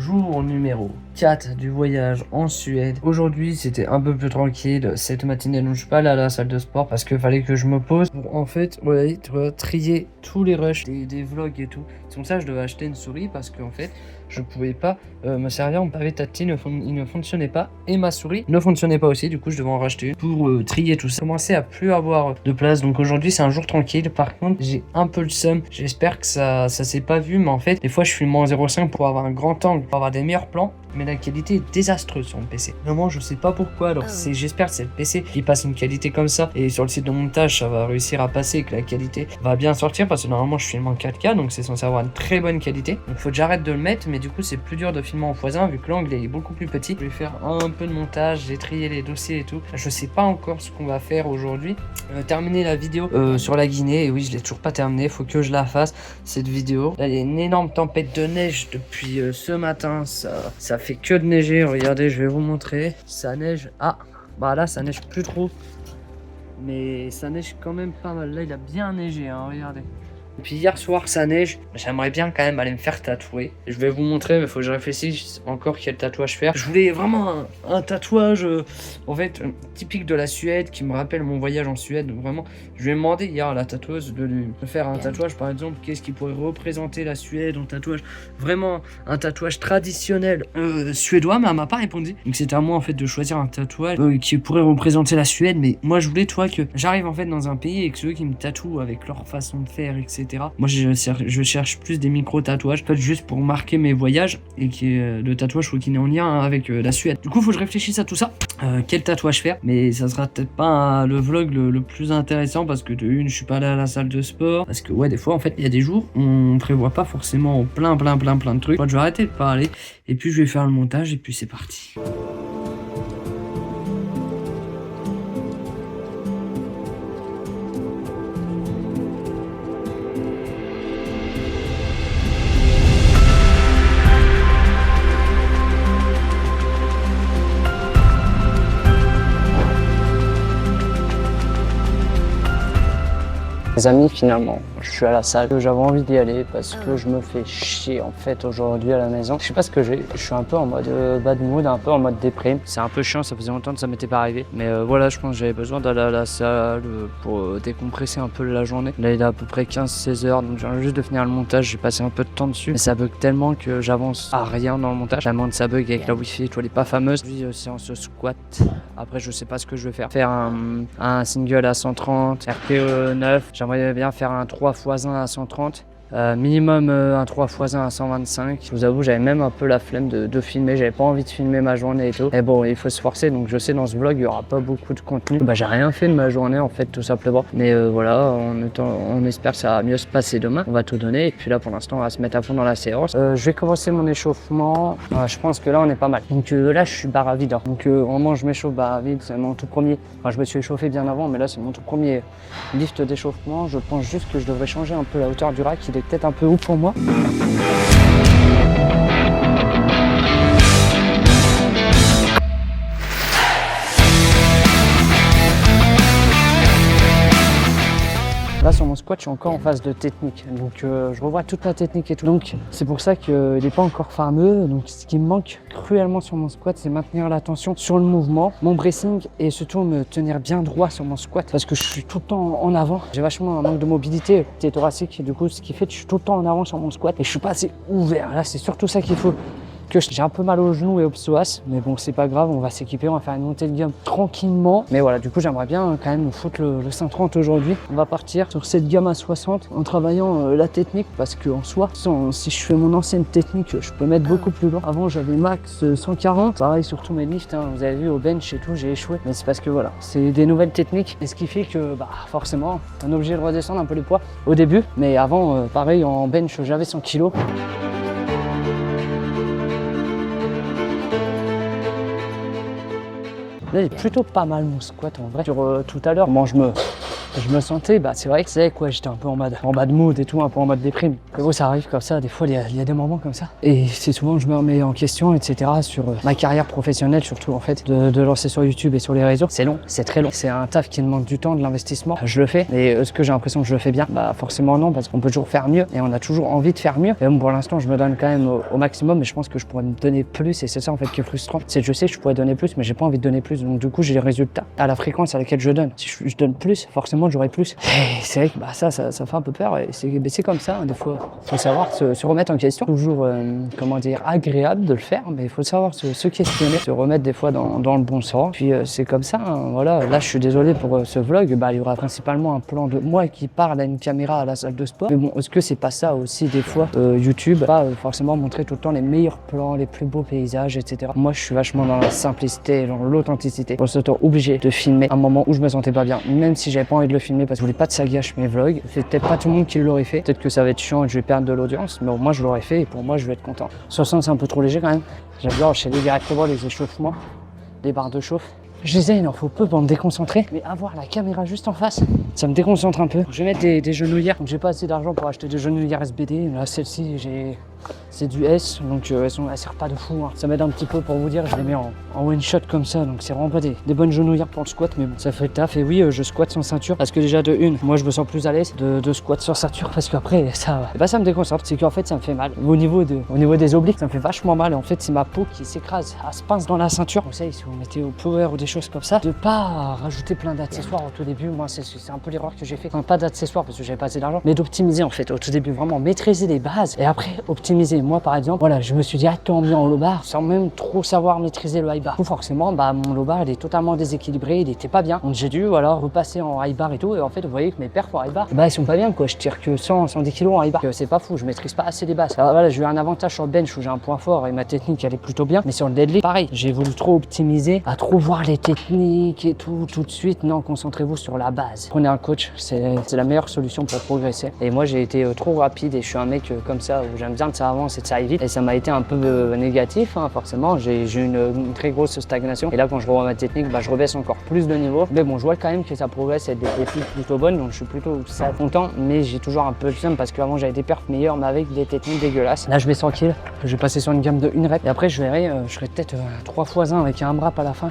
Jour numéro 4 du voyage en Suède. Aujourd'hui c'était un peu plus tranquille cette matinée, donc je suis pas allé à la salle de sport parce qu'il fallait que je me pose pour en fait tu vois, trier tous les rushs des vlogs et tout. C'est pour ça que je devais acheter une souris parce qu'en fait je pouvais pas me servir, mon pavé tactile il ne fonctionnait pas et ma souris ne fonctionnait pas aussi, du coup je devais en racheter une pour trier tout ça. Commencer à plus avoir de place, donc aujourd'hui c'est un jour tranquille. Par contre j'ai un peu le seum, j'espère que ça s'est pas vu, mais en fait des fois je filme en 0.5 pour avoir un grand angle, pour avoir des meilleurs plans, mais la qualité est désastreuse sur mon PC. Vraiment je sais pas pourquoi, alors j'espère que c'est le PC qui passe une qualité comme ça et sur le site de montage ça va réussir à passer et que la qualité va bien sortir, parce que normalement je filme en 4K donc c'est censé avoir une très bonne qualité, donc faut que j'arrête de le mettre, mais du coup c'est plus dur de filmer en x1 vu que l'angle est beaucoup plus petit. Je vais faire un peu de montage, j'ai trié les dossiers et tout. Je sais pas encore ce qu'on va faire aujourd'hui. Terminer la vidéo sur la Guinée, et oui je l'ai toujours pas terminé, faut que je la fasse cette vidéo. Là il y a une énorme tempête de neige depuis ce matin, ça fait que de neiger. Regardez, je vais vous montrer, ça neige. Ah bah là ça neige plus trop, mais ça neige quand même pas mal. Là il a bien neigé hein, regardez. Et puis hier soir ça neige, j'aimerais bien quand même aller me faire tatouer. Je vais vous montrer, mais il faut que je réfléchisse encore quel tatouage faire. Je voulais vraiment un tatouage en fait typique de la Suède, qui me rappelle mon voyage en Suède. Donc vraiment, je lui ai demandé hier à la tatoueuse de faire un tatouage par exemple, qu'est-ce qui pourrait représenter la Suède en tatouage. Vraiment un tatouage traditionnel suédois, mais elle m'a pas répondu. Donc c'était à moi en fait de choisir un tatouage qui pourrait représenter la Suède. Mais moi je voulais, toi, que j'arrive en fait dans un pays et que ceux qui me tatouent avec leur façon de faire, etc. Moi je cherche plus des micro-tatouages, en fait, juste pour marquer mes voyages, et le tatouage faut qu'il ait en lien avec la Suède. Du coup faut que je réfléchisse à tout ça, quel tatouage faire, mais ça sera peut-être pas le vlog le plus intéressant, parce que de une je suis pas allé à la salle de sport, parce que ouais des fois en fait il y a des jours on prévoit pas forcément plein de trucs. Je vais arrêter de parler et puis je vais faire le montage et puis c'est parti. Les amis, finalement, je suis à la salle, j'avais envie d'y aller parce que je me fais chier en fait aujourd'hui à la maison. Je sais pas ce que j'ai, je suis un peu en mode bad mood, un peu en mode déprime. C'est un peu chiant, ça faisait longtemps que ça m'était pas arrivé. Mais voilà, je pense que j'avais besoin d'aller à la salle pour décompresser un peu la journée. Là, il est à peu près 15-16 heures, donc j'ai juste de finir le montage, j'ai passé un peu de temps dessus. Mais ça bug tellement que j'avance à rien dans le montage. Tellement de ça bug avec la wifi, toi, elle est pas fameuse. Puis séance squat. Après, je sais pas ce que je vais faire. Faire un single à 130, RPE 9. J'aimerais bien faire un 3x1 à 130. Minimum un 3x1 à 125. Je vous avoue, j'avais même un peu la flemme de filmer, j'avais pas envie de filmer ma journée et tout. Mais bon, il faut se forcer, donc je sais dans ce vlog il y aura pas beaucoup de contenu. Bah j'ai rien fait de ma journée en fait, tout simplement. Mais voilà, on espère que ça va mieux se passer demain. On va tout donner et puis là pour l'instant on va se mettre à fond dans la séance. Je vais commencer mon échauffement. Je pense que là on est pas mal. Donc là je suis barre à vide. Donc au moment où je m'échauffe barre à vide, c'est mon tout premier. Enfin je me suis échauffé bien avant, mais là c'est mon tout premier lift d'échauffement. Je pense juste que je devrais changer un peu la hauteur du rack. Il est peut-être un peu haut pour moi. Là sur mon squat je suis encore en phase de technique, donc je revois toute la technique et tout, donc c'est pour ça qu'il n'est pas encore fameux. Donc ce qui me manque cruellement sur mon squat, c'est maintenir l'attention sur le mouvement, mon bracing, et surtout me tenir bien droit sur mon squat, parce que je suis tout le temps en avant. J'ai vachement un manque de mobilité thoracique, et du coup ce qui fait que je suis tout le temps en avant sur mon squat et je suis pas assez ouvert. Là c'est surtout ça qu'il faut. J'ai un peu mal aux genoux et aux psoas, mais bon c'est pas grave, on va s'équiper, on va faire une montée de gamme tranquillement. Mais voilà, du coup j'aimerais bien quand même foutre le 130 aujourd'hui. On va partir sur cette gamme à 60 en travaillant la technique, parce qu'en soi, si je fais mon ancienne technique, je peux mettre beaucoup plus loin. Avant j'avais max 140, pareil sur tous mes lifts, hein, vous avez vu au bench et tout, j'ai échoué. Mais c'est parce que voilà, c'est des nouvelles techniques, et ce qui fait que bah forcément on est obligé de redescendre un peu les poids au début. Mais avant, pareil en bench j'avais 100 kg. Là, il est plutôt pas mal mon squat en vrai. Sur tout à l'heure, comment je me je me sentais, c'est vrai que c'est quoi, j'étais un peu en bad mood et tout, un peu en mode déprime. Mais bon, ça arrive comme ça, des fois il y a des moments comme ça. Et c'est souvent que je me remets en question, etc. sur ma carrière professionnelle, surtout en fait, de lancer sur YouTube et sur les réseaux. C'est long, c'est très long. C'est un taf qui demande du temps, de l'investissement. Je le fais, mais est-ce que j'ai l'impression que je le fais bien? Forcément non, parce qu'on peut toujours faire mieux et on a toujours envie de faire mieux. Et bon, pour l'instant, je me donne quand même au maximum, mais je pense que je pourrais me donner plus et c'est ça en fait qui est frustrant. C'est que je sais que je pourrais donner plus, mais j'ai pas envie de donner plus. Donc du coup, j'ai les résultats à la fréquence à laquelle je donne. Si je donne plus, forcément, j'aurai plus. Et c'est vrai que ça fait un peu peur et c'est comme ça. Hein, des fois, faut savoir se remettre en question. Toujours, comment dire, agréable de le faire, mais il faut savoir se questionner, se remettre des fois dans le bon sens. Puis c'est comme ça. Hein, voilà. Là, je suis désolé pour ce vlog. Il y aura principalement un plan de moi qui parle à une caméra à la salle de sport. Mais bon, est-ce que c'est pas ça aussi des fois YouTube, pas forcément montrer tout le temps les meilleurs plans, les plus beaux paysages, etc. Moi, je suis vachement dans la simplicité, dans l'authenticité. Pour ce temps, obligé de filmer un moment où je me sentais pas bien, même si j'avais pas envie de le filmer parce que je voulais pas de ça gâche mes vlogs. C'est peut-être pas tout le monde qui l'aurait fait. Peut-être que ça va être chiant et je vais perdre de l'audience, mais moi je l'aurais fait et pour moi je vais être content. 60 c'est un peu trop léger quand même. J'aime bien enchaîner directement les échauffements, les barres de chauffe. Je disais, il en faut peu pour me déconcentrer, mais avoir la caméra juste en face, ça me déconcentre un peu. Je vais mettre des genouillères, donc j'ai pas assez d'argent pour acheter des genouillères SBD. Là, celle-ci, c'est du S, donc elles servent pas de fou. Hein. Ça m'aide un petit peu pour vous dire, je les mets en one shot comme ça, donc c'est vraiment pas des bonnes genouillères pour le squat, mais bon, ça fait le taf. Et oui, je squatte sans ceinture, parce que déjà de une, moi je me sens plus à l'aise de squat sans ceinture, parce qu'après, ça me déconcentre, c'est qu'en fait ça me fait mal. Au niveau des obliques, ça me fait vachement mal, et en fait c'est ma peau qui s'écrase, elle se pince dans la ceinture. Vous savez, si vous mettez au power ou des choses comme ça, de pas rajouter plein d'accessoires au tout début. Moi, c'est un peu l'erreur que j'ai fait. Enfin, pas d'accessoires parce que j'avais pas assez d'argent, mais d'optimiser en fait au tout début, vraiment maîtriser les bases et après optimiser. Moi, par exemple, voilà, je me suis directement mis en low bar sans même trop savoir maîtriser le high bar. Forcément, mon low bar il est totalement déséquilibré, il était pas bien. Donc j'ai dû repasser en high bar et tout. Et en fait, vous voyez que mes perfs en high bar, ils sont pas bien quoi. Je tire que 110 kg en high bar. C'est pas fou, je maîtrise pas assez les bases. Alors voilà, j'ai eu un avantage sur le bench où j'ai un point fort et ma technique elle est plutôt bien. Mais sur le deadlift, pareil, j'ai voulu trop optimiser, à trop voir les techniques et tout de suite. Non, concentrez-vous sur la base. Prenez un coach, c'est la meilleure solution pour progresser. Et moi, j'ai été trop rapide et je suis un mec comme ça où j'aime bien que ça avance et que ça aille vite. Et ça m'a été un peu négatif, hein, forcément. J'ai eu une très grosse stagnation. Et là, quand je revois ma technique, je rebaisse encore plus de niveau. Mais bon, je vois quand même que ça progresse et des techniques plutôt bonnes. Donc, je suis plutôt content. Mais j'ai toujours un peu le seum parce qu'avant, j'avais des perfs meilleurs, mais avec des techniques dégueulasses. Là, je vais tranquille. Je vais passer sur une gamme de 1 rep. Et après, je verrai, je serai peut-être 3x1 avec un wrap à la fin.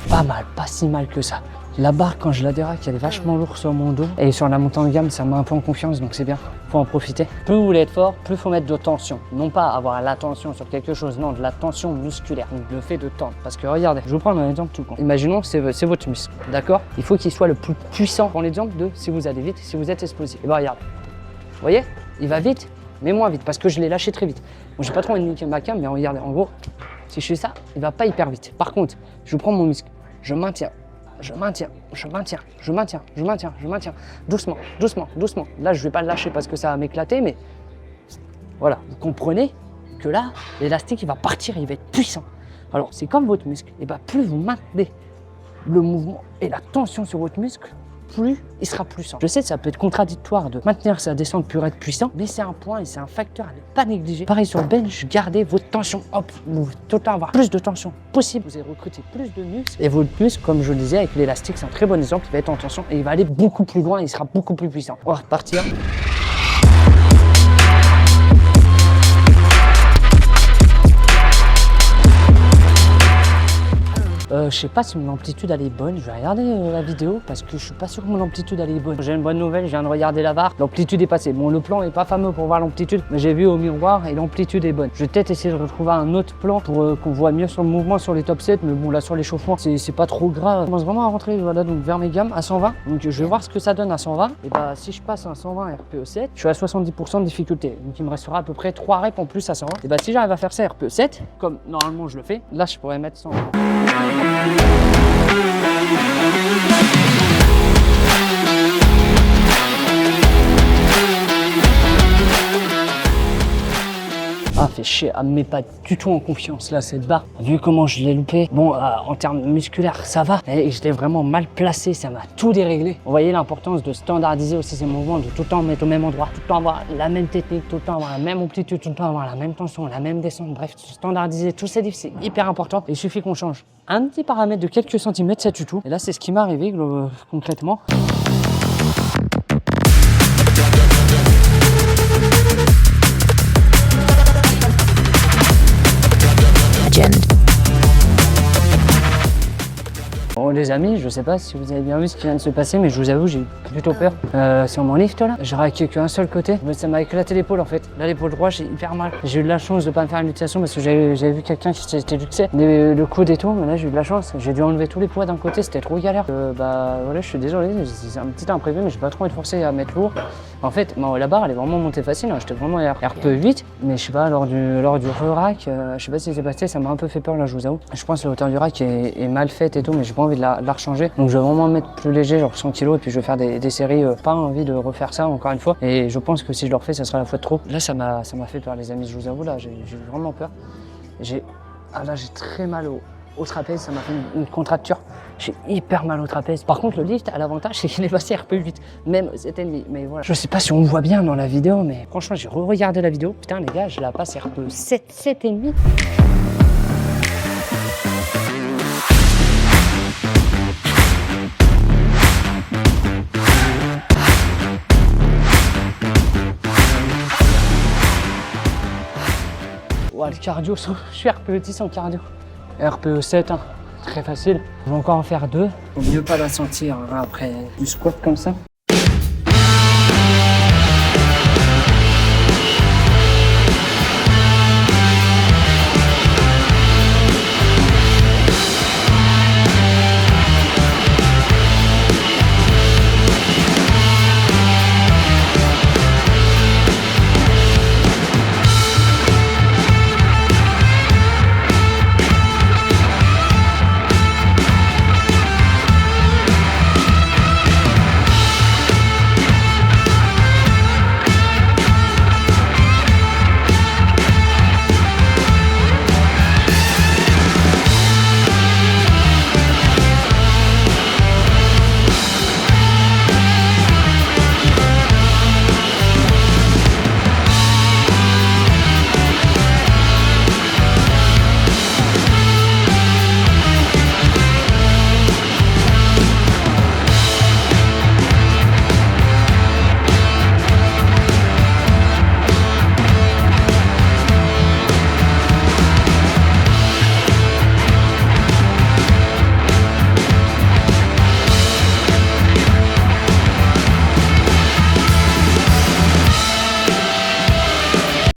Pas mal, pas si mal que ça. La barre, quand je la déraque, elle est vachement lourde sur mon dos. Et sur la montée en gamme, ça met un peu en confiance, donc c'est bien. Faut en profiter. Plus vous voulez être fort, plus faut mettre de tension. Non pas avoir la tension sur quelque chose, non, de la tension musculaire. Donc le fait de tendre. Parce que regardez, je vais vous prendre un exemple tout con. Imaginons que c'est votre muscle, d'accord? Il faut qu'il soit le plus puissant. Prends l'exemple de si vous allez vite, si vous êtes explosif. Et regardez. Vous voyez? Il va vite, mais moins vite, parce que je l'ai lâché très vite. Bon, j'ai pas trop envie de niquer ma cam, mais regardez, en gros, si je fais ça, il va pas hyper vite. Par contre, je prends mon muscle, je maintiens. Doucement, doucement, doucement. Là, je vais pas le lâcher parce que ça va m'éclater, mais voilà, vous comprenez que là, l'élastique, il va partir, il va être puissant. Alors, c'est comme votre muscle. Et plus vous maintenez le mouvement et la tension sur votre muscle, plus il sera puissant. Je sais, ça peut être contradictoire de maintenir sa descente pour être puissant, mais c'est un point et c'est un facteur à ne pas négliger. Pareil sur le bench, gardez votre tension. Hop, vous pouvez tout le temps avoir plus de tension possible. Vous allez recruter plus de muscles. Et votre muscle, comme je le disais avec l'élastique, c'est un très bon exemple. Il va être en tension et il va aller beaucoup plus loin et il sera beaucoup plus puissant. On va repartir. Je sais pas si mon amplitude elle est bonne, je vais regarder la vidéo parce que je suis pas sûr que mon amplitude elle est bonne. J'ai une bonne nouvelle, je viens de regarder la barre, l'amplitude est passée. Bon, le plan est pas fameux pour voir l'amplitude, mais j'ai vu au miroir et l'amplitude est bonne. Je vais peut-être essayer de retrouver un autre plan pour qu'on voit mieux sur le mouvement sur les top 7, mais bon là sur l'échauffement c'est pas trop grave. Je commence vraiment à rentrer voilà, donc vers mes gammes à 120, donc je vais voir ce que ça donne à 120. Et si je passe à 120 RPE 7, je suis à 70% de difficulté, donc il me restera à peu près 3 reps en plus à 120. Et si j'arrive à faire ça RPE 7, comme normalement je le fais, là je pourrais mettre 120. fait chier, elle me met pas du tout en confiance là cette barre. Vu comment je l'ai loupé, bon en termes musculaires ça va, et j'étais vraiment mal placé, ça m'a tout déréglé. Vous voyez l'importance de standardiser aussi ces mouvements, de tout le temps mettre au même endroit, tout le temps avoir la même technique, tout le temps avoir la même amplitude, tout le temps avoir la même tension, la même descente, bref, standardiser tous ces diffs, c'est hyper important. Et il suffit qu'on change un petit paramètre de quelques centimètres, ça tue tout. Et là c'est ce qui m'est arrivé concrètement. Bon les amis, je sais pas si vous avez bien vu ce qui vient de se passer, mais je vous avoue, j'ai eu plutôt peur. Sur mon lift là, j'ai raqué qu'un seul côté, mais ça m'a éclaté l'épaule en fait. Là l'épaule droite, j'ai hyper mal. J'ai eu de la chance de pas me faire une luxation parce que j'avais vu quelqu'un qui s'était luxé le coude et tout, mais là j'ai eu de la chance. J'ai dû enlever tous les poids d'un côté, c'était trop galère. Bah voilà, je suis désolé, c'est un petit imprévu, mais j'ai pas trop envie de forcer à mettre lourd. En fait, la barre elle est vraiment montée facile, hein. J'étais vraiment RPE8, mais je sais pas, lors du rack, je sais pas ce qui s'est passé, ça m'a un peu fait peur là, je vous avoue. Je pense que la hauteur du rack est mal faite et tout, mais j'ai pas envie de la rechanger. Donc je vais vraiment mettre plus léger, genre 100 kg, et puis je vais faire des séries, pas envie de refaire ça encore une fois. Et je pense que si je le refais, ça sera la fois de trop. Là ça m'a fait peur les amis, je vous avoue, là j'ai vraiment peur. Là j'ai très mal au trapèze, ça m'a fait une contracture. J'ai hyper mal au trapèze. Par contre, le lift a l'avantage, c'est qu'il est passé RPE8, même 7,5. Mais voilà. Je sais pas si on le voit bien dans la vidéo, mais franchement, j'ai re-regardé la vidéo. Putain, les gars, je la passe RPE7, 7,5. Ouais, le cardio, je suis RPE10 en cardio. RPE7, hein. Très facile. Je vais encore en faire 2. Faut mieux pas la sentir hein, après du squat comme ça.